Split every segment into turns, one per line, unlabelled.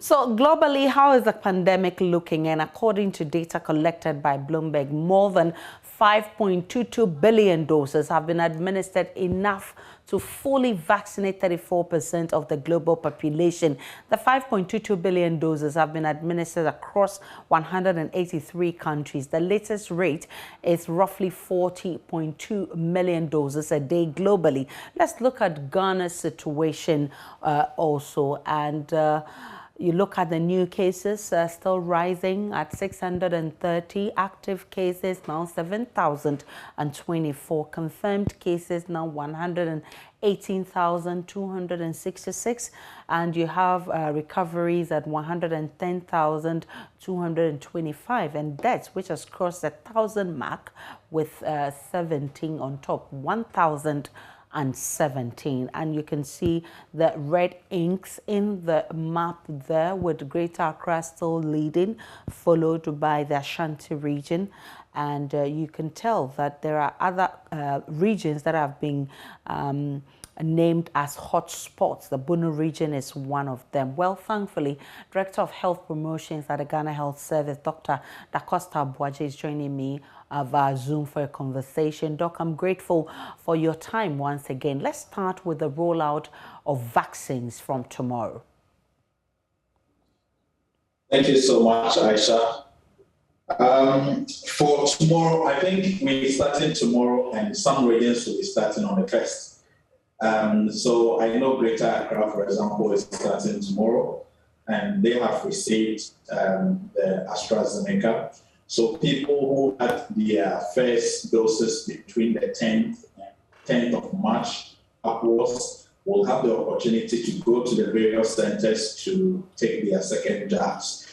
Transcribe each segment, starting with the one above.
So globally, how is the pandemic looking? And according to data collected by Bloomberg, more than 5.22 billion doses have been administered, enough to fully vaccinate 34% of the global population. The 5.22 billion doses have been administered across 183 countries. The latest rate is roughly 40.2 million doses a day globally. Let's look at Ghana's situation also. And you look at the new cases still rising at 630, active cases now 7,024, confirmed cases now 118,266, and you have recoveries at 110,225, and deaths, which has crossed the 1,000 mark with 17 on top, 1,017. And you can see the red inks in the map there, with Greater Accra still leading, followed by the Ashanti region. And you can tell that there are other regions that have been named as hot spots. The Bono region is one of them. Well, thankfully, Director of Health Promotions at the Ghana Health Service, Dr. Dacosta Boaje, is joining me via Zoom for a conversation. Doc, I'm grateful for your time once again. Let's start with the rollout of vaccines from tomorrow.
Thank you so much, Aisha. For tomorrow, I think we're starting tomorrow, and some regions will be starting on the 1st. So I know Greater Accra, for example, is starting tomorrow, and they have received the AstraZeneca. So people who had their first doses between the 10th of March upwards will have the opportunity to go to the various centers to take their second jabs.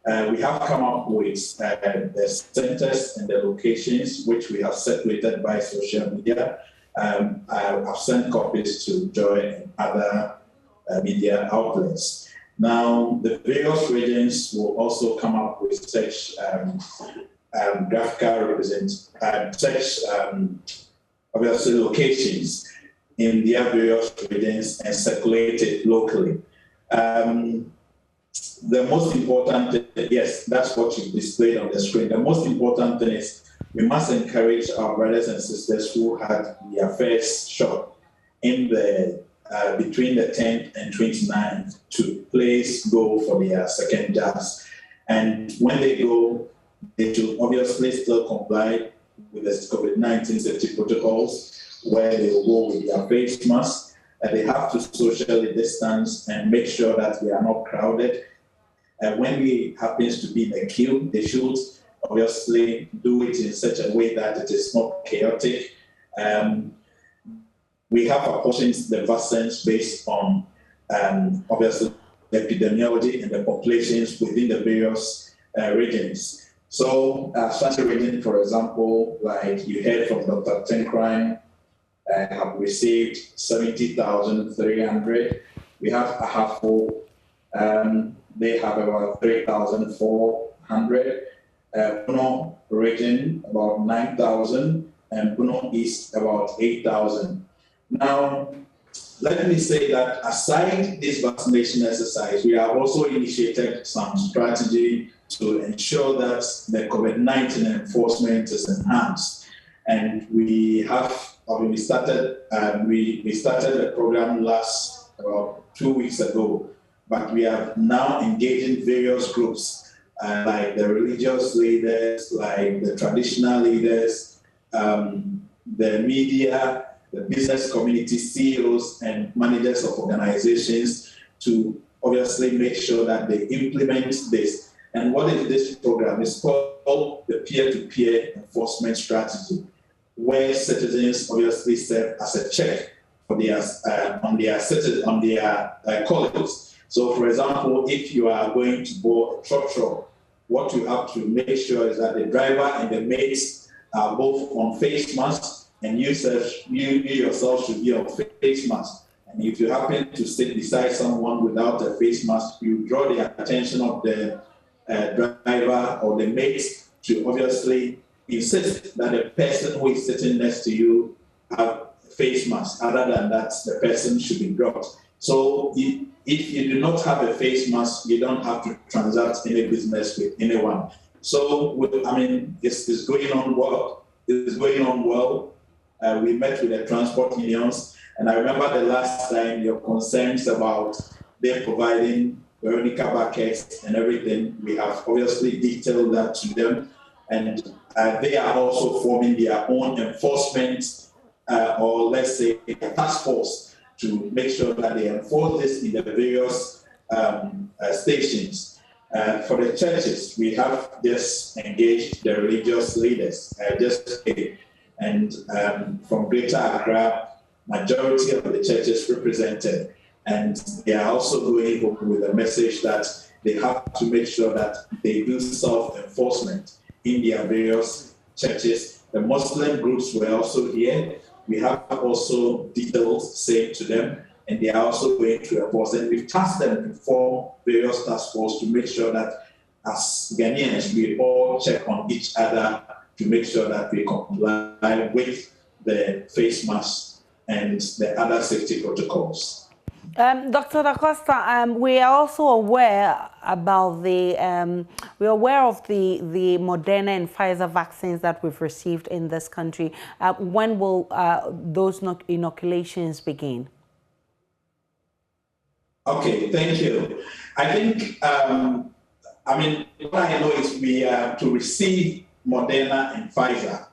We have come up with the centers and the locations which we have separated by social media. I've sent copies to Joy and other media outlets. Now, the various regions will also come up with such graphical obviously locations in their various regions and circulate it locally. The most important thing, yes, that's what you displayed on the screen. The most important thing is we must encourage our brothers and sisters who had their first shot in the between the 10th and 29th to please go for their second jabs. And when they go, they should obviously still comply with the COVID-19 safety protocols, where they will go with their face masks, and they have to socially distance and make sure that they are not crowded. And when it happens to be in a queue, they should obviously do it in such a way that it is not chaotic. We have apportioned the vaccines based on obviously the epidemiology and the populations within the various regions. So, Ashanti region, for example, like you heard from Dr. Tenkrine, have received 70,300. We have Ahafo, they have about 3,400. Bono region, about 9,000, and Bono East, about 8,000. Now, let me say that aside this vaccination exercise, we have also initiated some strategy to ensure that the COVID-19 enforcement is enhanced. And we started the program about 2 weeks ago, but we are now engaging various groups like the religious leaders, like the traditional leaders, the media, the business community, CEOs and managers of organizations, to obviously make sure that they implement this. And what is this program? It's called the peer-to-peer enforcement strategy, where citizens obviously serve as a check for on their colleagues. So, for example, if you are going to board a truck, what you have to make sure is that the driver and the mates are both on face masks, and you yourself should be on face mask. And if you happen to sit beside someone without a face mask, you draw the attention of the driver or the mate to obviously insist that the person who is sitting next to you have a face mask. Other than that, the person should be dropped. So if you do not have a face mask, you don't have to transact any business with anyone. So, it's going on well. It's going on well. We met with the transport unions, and I remember the last time your concerns about them providing Veronica buckets and everything. We have obviously detailed that to them, and they are also forming their own enforcement, or let's say a task force, to make sure that they enforce this in the various stations. For the churches, we have just engaged the religious leaders and from Greater Accra, majority of the churches represented, and they are also going home with a message that they have to make sure that they do self-enforcement in their various churches. The Muslim groups were also here. We have also details saying to them, and they are also going to enforce. And we've tasked them to form various task force to make sure that as Ghanaians, we all check on each other to make sure that we comply with the face mask and the other safety protocols.
Dr. Da Costa, we are also aware about we're aware of the Modena and Pfizer vaccines that we've received in this country. When will those inoculations begin?
Okay, thank you. I think, what I know is we are to receive Modena and Pfizer.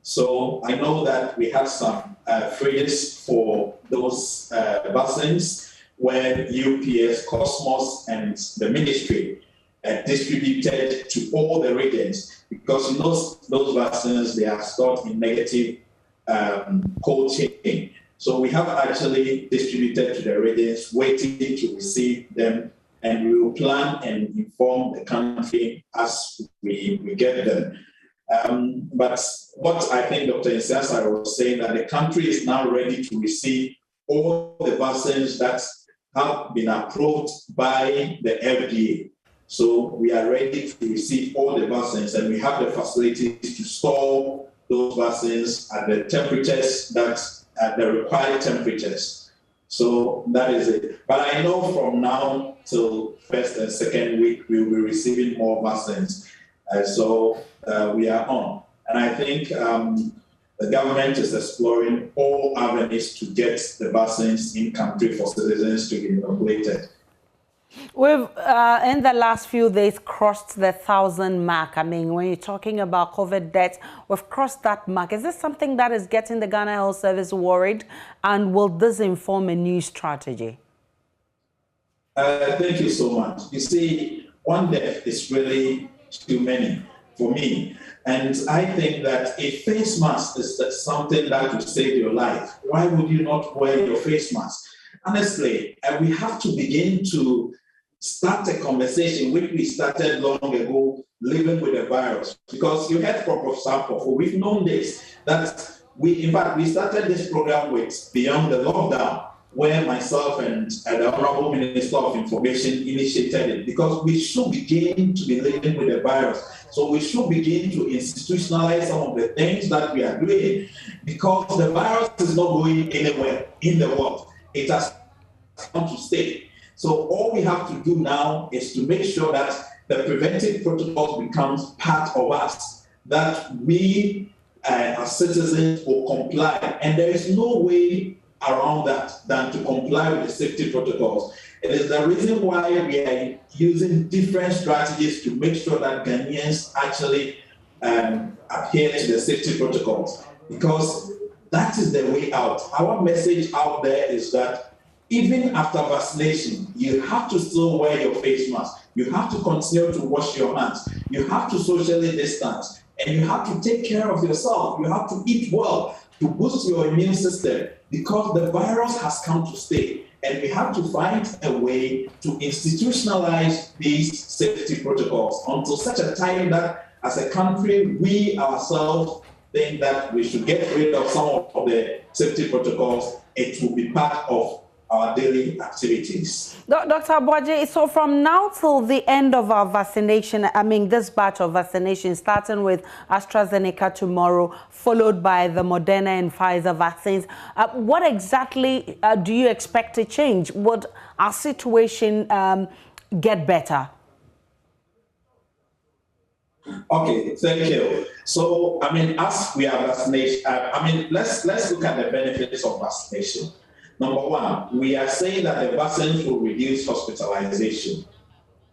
So I know that we have some fridges for those vaccines where UPS, Cosmos, and the ministry distributed to all the regions, because those vaccines, they are stored in negative cold chain. So we have actually distributed to the regions, waiting to receive them, and we will plan and inform the country as we get them. But what I think Dr. Insasa was saying, that the country is now ready to receive all the vaccines that have been approved by the FDA. So we are ready to receive all the vaccines, and we have the facilities to store those vaccines at the temperatures at the required temperatures. So that is it. But I know from now till first and second week, we will be receiving more vaccines. So we are on. And I think the government is exploring all avenues to get the vaccines in country for citizens to be inoculated.
We've, in the last few days, crossed the 1,000 mark. I mean, when you're talking about COVID deaths, we've crossed that mark. Is this something that is getting the Ghana Health Service worried? And will this inform a new strategy?
Thank you so much. You see, one death is really too many for me. And I think that a face mask is something that will save your life. Why would you not wear your face mask? Honestly, we have to begin to start a conversation which we started long ago, living with the virus. Because you heard from Professor Apofo, we've known this, that we started this program with Beyond the Lockdown, where myself and the Honorable Minister of Information initiated it, because we should begin to be living with the virus. So we should begin to institutionalize some of the things that we are doing, because the virus is not going anywhere in the world. It has come to stay. So all we have to do now is to make sure that the preventive protocols becomes part of us, that we as citizens will comply. And there is no way around that than to comply with the safety protocols. It is the reason why we are using different strategies to make sure that Ghanaians actually adhere to the safety protocols, because that is the way out. Our message out there is that even after vaccination, you have to still wear your face mask. You have to continue to wash your hands. You have to socially distance, and you have to take care of yourself. You have to eat well to boost your immune system, because the virus has come to stay. And we have to find a way to institutionalize these safety protocols until such a time that as a country, we ourselves think that we should get rid of some of the safety protocols. It will be part of our daily activities.
Dr. Abuaje, so from now till the end of our vaccination, I mean this batch of vaccination, starting with AstraZeneca tomorrow, followed by the Modena and Pfizer vaccines, what exactly do you expect to change? Would our situation get better?
Okay, thank you. So, I mean, as we are vaccinated, let's look at the benefits of vaccination. Number one, we are saying that the vaccines will reduce hospitalization,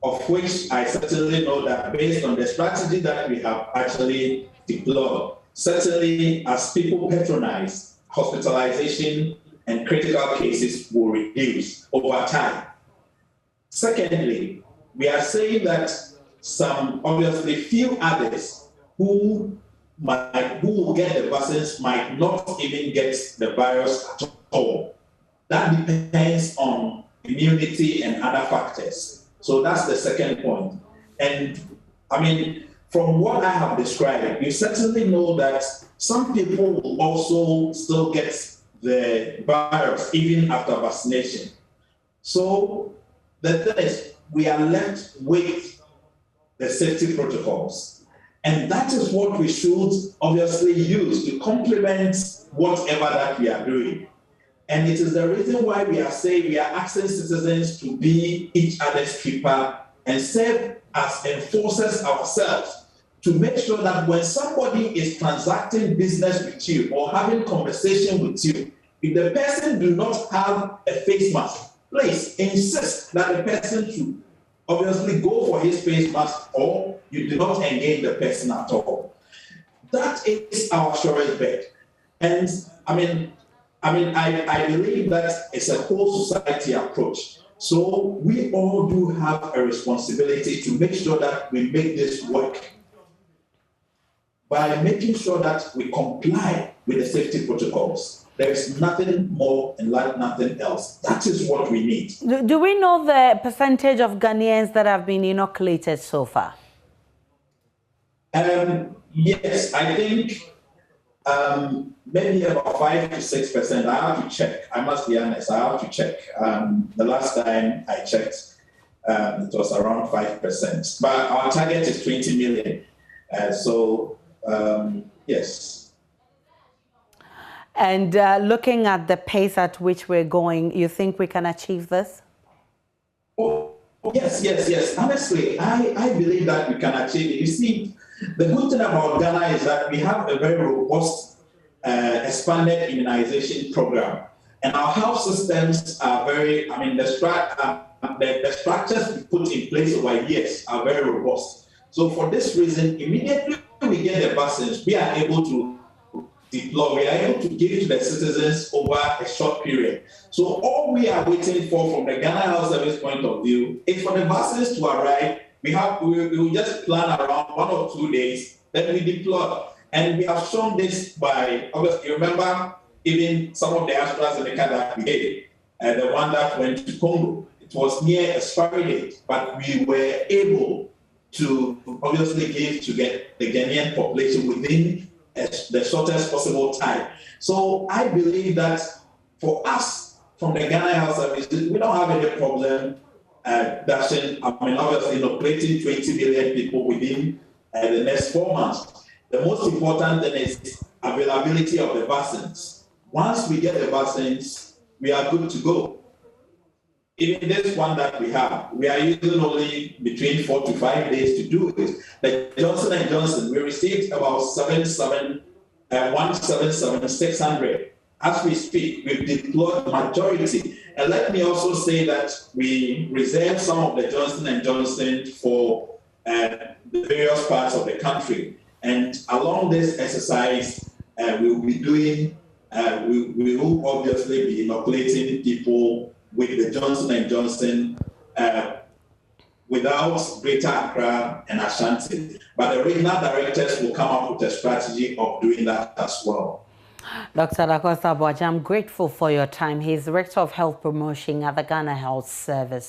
of which I certainly know that based on the strategy that we have actually deployed, certainly as people patronize, hospitalization and critical cases will reduce over time. Secondly, we are saying that some obviously few others who will get the vaccines might not even get the virus at all. That depends on immunity and other factors. So that's the second point. And I mean, from what I have described, you certainly know that some people will also still get the virus even after vaccination. So the thing is, we are left with the safety protocols. And that is what we should obviously use to complement whatever that we are doing. And it is the reason why we are saying we are asking citizens to be each other's keeper and serve as enforcers ourselves to make sure that when somebody is transacting business with you or having conversation with you, if the person do not have a face mask, please insist that the person should obviously go for his face mask or you do not engage the person at all. That is our surest bet. And I believe that it's a whole society approach. So we all do have a responsibility to make sure that we make this work by making sure that we comply with the safety protocols. There is nothing more and nothing else. That is what we need.
Do we know the percentage of Ghanaians that have been inoculated so far?
Yes, I think maybe about 5 to 6%. I have to check. I must be honest. I have to check. The last time I checked, it was around 5%. But our target is 20 million. Yes.
And looking at the pace at which we're going, you think we can achieve this?
Oh, yes. Honestly, I believe that we can achieve it. You see, the good thing about Ghana is that we have a very robust, expanded immunization program. And our health systems are the structures we put in place over years are very robust. So for this reason, immediately we get the vaccines, we are able to deploy, we are able to give it to the citizens over a short period. So all we are waiting for from the Ghana Health Service point of view is for the vaccines to arrive. We will just plan around 1 or 2 days, then we deploy. And we have shown this by, obviously, remember, even some of the AstraZeneca that we gave, the one that went to Congo, it was near expiry date, but we were able to obviously give to get the Ghanaian population within the shortest possible time. So I believe that for us, from the Ghana Health Service, we don't have any problem obviously inoculating 20 million people within the next 4 months. The most important thing is availability of the vaccines. Once we get the vaccines, we are good to go. Even this one that we have, we are using only between 4 to 5 days to do it. The Johnson & Johnson, we received about 177,600. As we speak, we've deployed the majority. And let me also say that we reserve some of the Johnson & Johnson for the various parts of the country. And along this exercise, we will be doing, we will obviously be inoculating people with the Johnson & Johnson without Greater Accra and Ashanti. But the regional directors will come up with a strategy of doing that as well.
Dr. Abuaje, I'm grateful for your time. He's Director of Health Promotion at the Ghana Health Service.